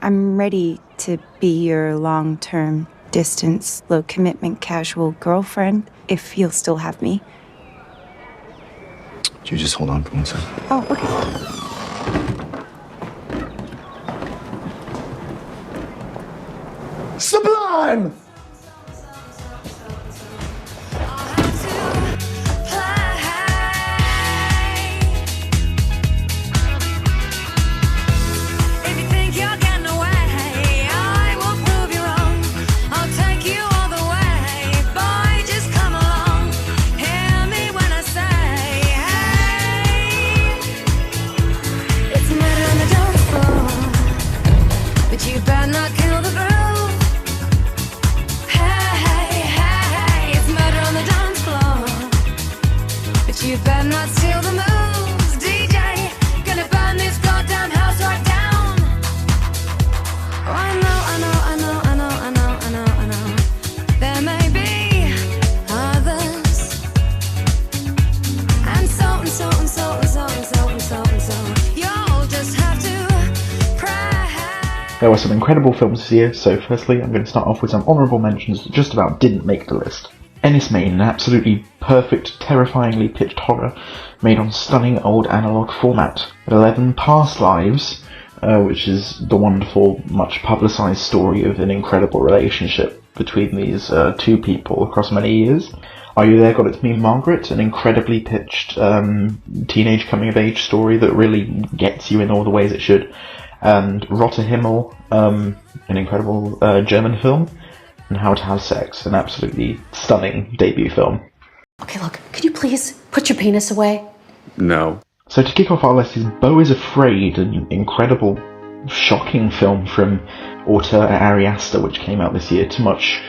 I'm ready to be your long-term, distance, low-commitment, casual girlfriend, if you'll still have me. You just hold on for 1 second. Oh, okay. Sublime! You better not steal the moves, DJ. Gonna burn this goddamn house right down. Oh, I know. There may be others, and so. You'll just have to pray. There were some incredible films this year, so firstly I'm going to start off with some honourable mentions that just about didn't make the list. Ennis Main, an absolutely perfect, terrifyingly pitched horror made on stunning old analogue format. At 11, Past Lives, which is the wonderful, much publicised story of an incredible relationship between these two people across many years. Are You There, Got It To Me, Margaret, an incredibly pitched teenage coming-of-age story that really gets you in all the ways it should. And Rotter Himmel, an incredible German film. And How to Have Sex, an absolutely stunning debut film. Okay, look, could you please put your penis away? No. So to kick off our list is Beau is Afraid, an incredible, shocking film from auteur Ari Aster, which came out this year to much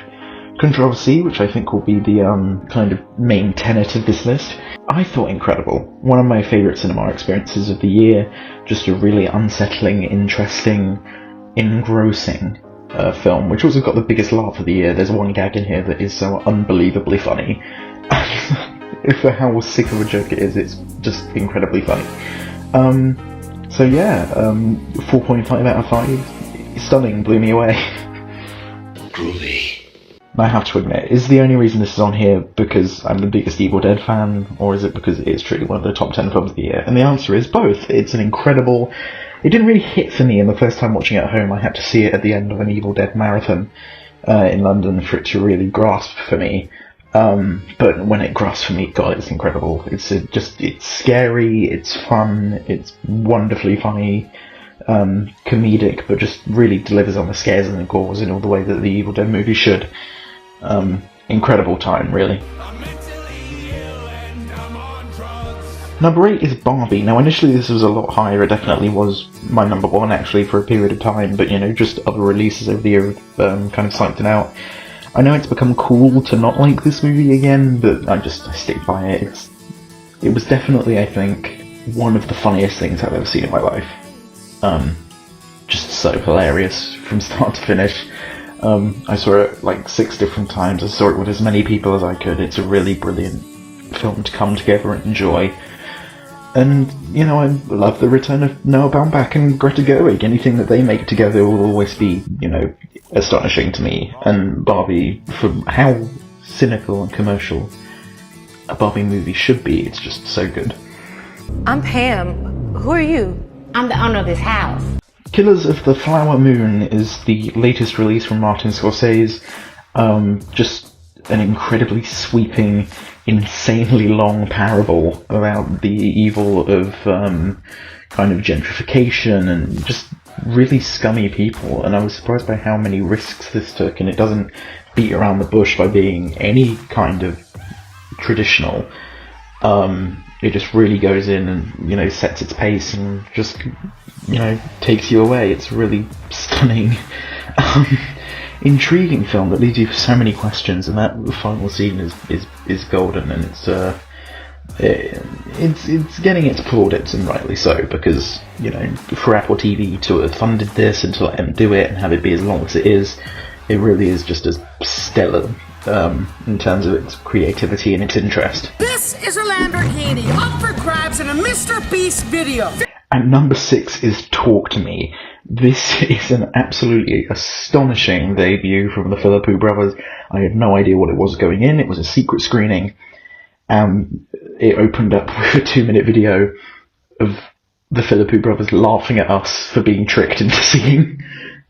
controversy, which I think will be the kind of main tenet of this list. I thought incredible. One of my favourite cinema experiences of the year. Just a really unsettling, interesting, engrossing film, which also got the biggest laugh of the year. There's one gag in here that is so unbelievably funny. For how sick of a joke it is, it's just incredibly funny. So yeah, 4.5 out of 5. Stunning, blew me away. Groovy. I have to admit, is the only reason this is on here because I'm the biggest Evil Dead fan, or is it because it is truly one of the top 10 films of the year? And the answer is both. It's an incredible... It didn't really hit for me in the first time watching it at home. I had to see it at the end of an Evil Dead marathon in London for it to really grasp for me. But when it grasped for me, God, it's incredible. It's scary, it's fun, it's wonderfully funny, comedic, but just really delivers on the scares and the gores in all the way that the Evil Dead movie should. Incredible time, really. Number 8 is Barbie. Now, initially this was a lot higher. It definitely was my number 1, actually, for a period of time. But, you know, just other releases over the year have kind of psyched it out. I know it's become cool to not like this movie again, but I stick by it. It was definitely, I think, one of the funniest things I've ever seen in my life. Just so hilarious from start to finish. I saw it like 6 different times. I saw it with as many people as I could. It's a really brilliant film to come together and enjoy. And, you know, I love the return of Noah Baumbach and Greta Gerwig. Anything that they make together will always be, you know, astonishing to me. And Barbie, for how cynical and commercial a Barbie movie should be, it's just so good. I'm Pam. Who are you? I'm the owner of this house. Killers of the Flower Moon is the latest release from Martin Scorsese. Just an incredibly sweeping, insanely long parable about the evil of kind of gentrification and just really scummy people. And I was surprised by how many risks this took, and it doesn't beat around the bush by being any kind of traditional. It just really goes in and, you know, sets its pace and just, you know, takes you away. It's a really stunning, intriguing film that leaves you with so many questions, and that final scene is golden, and it's getting its plaudits, and rightly so, because, you know, for Apple TV to have funded this and to let them do it and have it be as long as it is, it really is just as stellar in terms of its creativity and its interest. This is a Lamborghini up for grabs in a Mr. Beast video. And number 6 is Talk to Me, This is an absolutely astonishing debut from the Philippou brothers. I had no idea what it was going in. It was a secret screening. It opened up with a 2-minute video of the Philippou brothers laughing at us for being tricked into seeing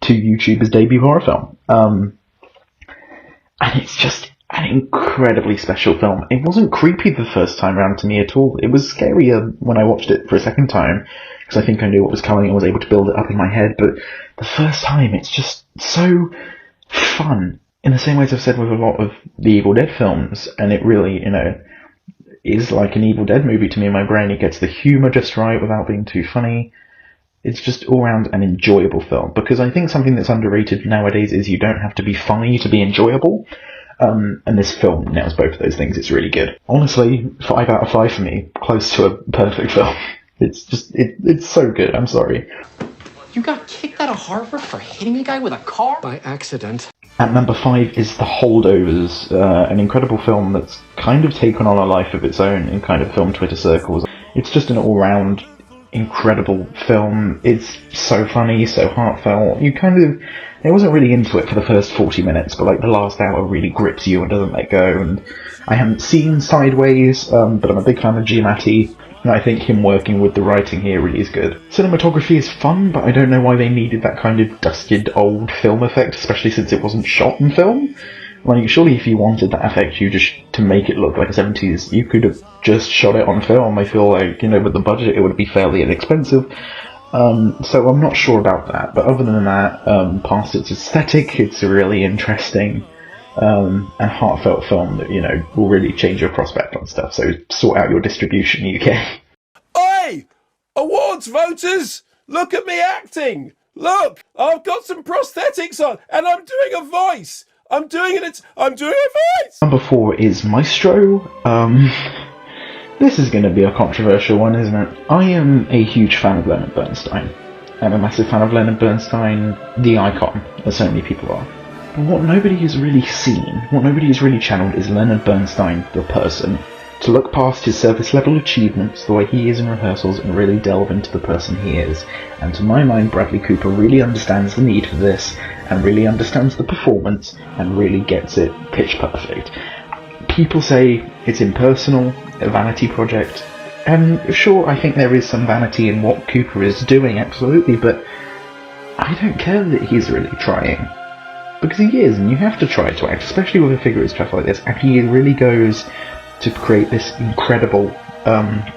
two YouTubers' debut horror film. And it's just an incredibly special film. It wasn't creepy the first time round to me at all. It was scarier when I watched it for a second time, because I think I knew what was coming and was able to build it up in my head, but the first time it's just so fun, in the same way as I've said with a lot of the Evil Dead films, and it really, is like an Evil Dead movie to me in my brain. It gets the humour just right without being too funny. It's just all round an enjoyable film, because I think something that's underrated nowadays is you don't have to be funny to be enjoyable. And this film nails both of those things. It's really good. Honestly, 5 out of 5 for me. Close to a perfect film. It's just, it's so good. I'm sorry. You got kicked out of Harvard for hitting a guy with a car? By accident. At number 5 is The Holdovers, an incredible film that's kind of taken on a life of its own in kind of film Twitter circles. It's just an all-round incredible film. It's so funny, so heartfelt. I wasn't really into it for the first 40 minutes, but like the last hour really grips you and doesn't let go. And I haven't seen Sideways, but I'm a big fan of Giamatti, and I think him working with the writing here really is good. Cinematography is fun, but I don't know why they needed that kind of dusted old film effect, especially since it wasn't shot in film. Like, surely if you wanted that effect, to make it look like a 70s, you could have just shot it on film. I feel like, with the budget, it would be fairly inexpensive. So I'm not sure about that, but other than that, past its aesthetic, it's a really interesting and heartfelt film that, will really change your prospect on stuff, so sort out your distribution, UK. Oi! Awards voters! Look at me acting! Look! I've got some prosthetics on, and I'm doing a voice! I'm doing a voice! Number 4 is Maestro. This is going to be a controversial one, isn't it? I am a huge fan of Leonard Bernstein. I'm a massive fan of Leonard Bernstein, the icon, as so many people are. But what nobody has really seen, what nobody has really channeled, is Leonard Bernstein, the person. To look past his surface level achievements, the way he is in rehearsals, and really delve into the person he is. And to my mind, Bradley Cooper really understands the need for this, and really understands the performance, and really gets it pitch perfect. People say it's impersonal, a vanity project, and sure, I think there is some vanity in what Cooper is doing, absolutely, but I don't care that he's really trying. Because he is, and you have to try to act, especially with a figure as tough like this, and he really goes to create this incredible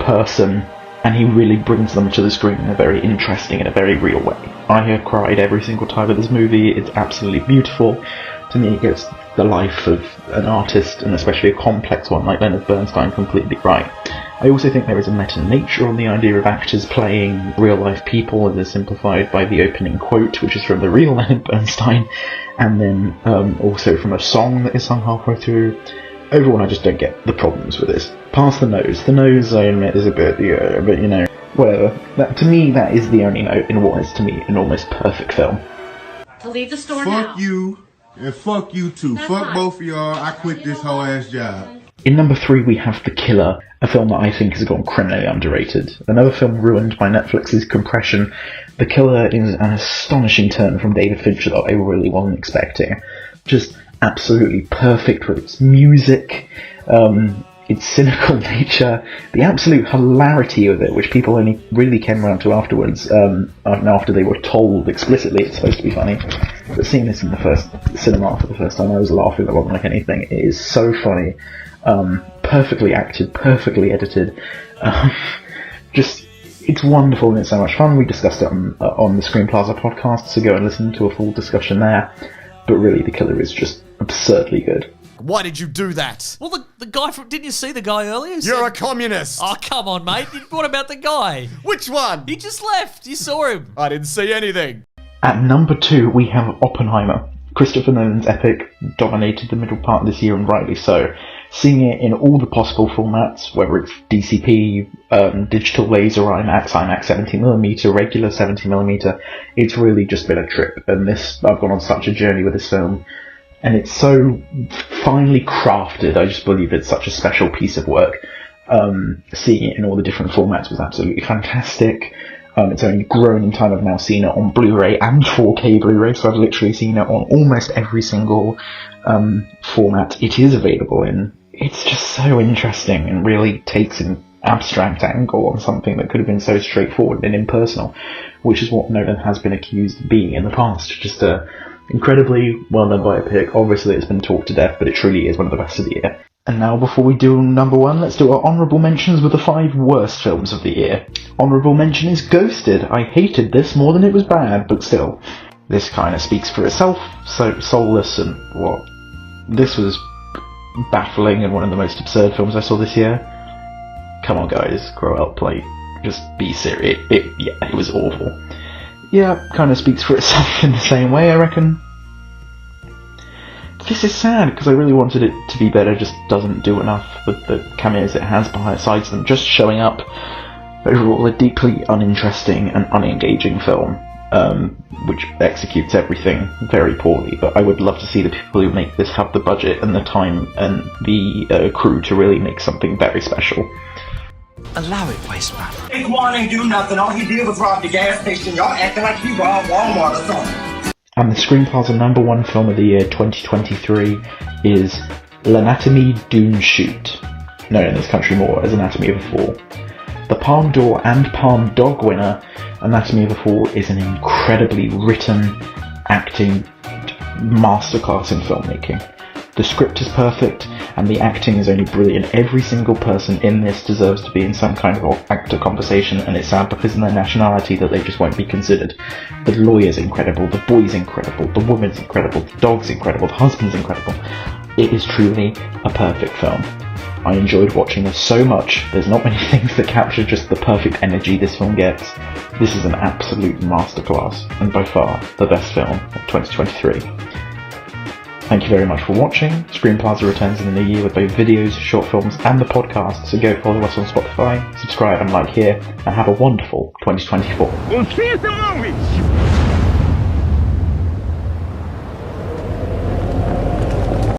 person, and he really brings them to the screen in a very interesting and a very real way. I have cried every single time of this movie. It's absolutely beautiful. To me, it gets the life of an artist, and especially a complex one like Leonard Bernstein, completely right. I also think there is a meta-nature on the idea of actors playing real-life people, as is simplified by the opening quote, which is from the real Leonard Bernstein, and then also from a song that is sung halfway through. Overall, I just don't get the problems with this. Past the nose. The nose, I admit, is a bit, but whatever. To me, that is the only note in what is, to me, an almost perfect film. To leave the store now. Fuck you, and fuck you too. Fuck both of y'all. I quit this whole ass job. In number 3, we have The Killer, a film that I think has gone criminally underrated. Another film ruined by Netflix's compression. The Killer is an astonishing turn from David Fincher that I really wasn't expecting. Just absolutely perfect with its music, its cynical nature, the absolute hilarity of it, which people only really came around to afterwards, after they were told explicitly it's supposed to be funny. But seeing this in the first cinema for the first time, I was laughing along like anything. It is so funny. Perfectly acted, perfectly edited. It's wonderful and it's so much fun. We discussed it on the Screen Plaza podcast, so go and listen to a full discussion there. But really, The Killer is just absurdly good. Why did you do that? Well, the guy from... Didn't you see the guy earlier? You're a communist! Oh, come on, mate. What about the guy? Which one? He just left. You saw him. I didn't see anything. At number 2, we have Oppenheimer. Christopher Nolan's epic dominated the middle part of this year, and rightly so. Seeing it in all the possible formats, whether it's DCP, digital laser, IMAX 70mm, regular 70mm, it's really just been a trip. And I've gone on such a journey with this film, and it's so finely crafted. I just believe it's such a special piece of work. Seeing it in all the different formats was absolutely fantastic. It's only grown in time. I've now seen it on Blu-ray and 4K Blu-ray, so I've literally seen it on almost every single format it is available in. It's just so interesting and really takes an abstract angle on something that could have been so straightforward and impersonal, which is what Nolan has been accused of being in the past. Just a incredibly well-done biopic. Obviously it's been talked to death, but it truly is one of the best of the year. And now, before we do number one, let's do our honourable mentions with the 5 worst films of the year. Honourable mention is Ghosted. I hated this more than it was bad, but still. This kind of speaks for itself, so soulless and, well, this was baffling and one of the most absurd films I saw this year. Come on guys, grow up, like, just be serious. It was awful. Yeah, kind of speaks for itself in the same way, I reckon. This is sad, because I really wanted it to be better, just doesn't do enough with the cameos it has besides them just showing up. Overall, a deeply uninteresting and unengaging film, which executes everything very poorly, but I would love to see the people who make this have the budget and the time and the crew to really make something very special. Allow it, wasteman. Big Juan ain't do nothing. All he did was rob the gas station. Y'all acting like he robbed Walmart or something. And the Screen Plaza number 1 film of the year 2023 is L'Anatomie d'une Chute, known in this country more as Anatomy of a Fall. The Palme d'Or and Palme Dog winner, Anatomy of a Fall is an incredibly written, acting masterclass in filmmaking. The script is perfect, and the acting is only brilliant. Every single person in this deserves to be in some kind of actor conversation, and it's sad because of their nationality that they just won't be considered. The lawyer's incredible, the boy's incredible, the woman's incredible, the dog's incredible, the husband's incredible. It is truly a perfect film. I enjoyed watching this so much. There's not many things that capture just the perfect energy this film gets. This is an absolute masterclass, and by far the best film of 2023. Thank you very much for watching. Screen Plaza returns in the new year with both videos, short films and the podcast, so go follow us on Spotify, subscribe and like here, and have a wonderful 2024. We'll see you in the movies.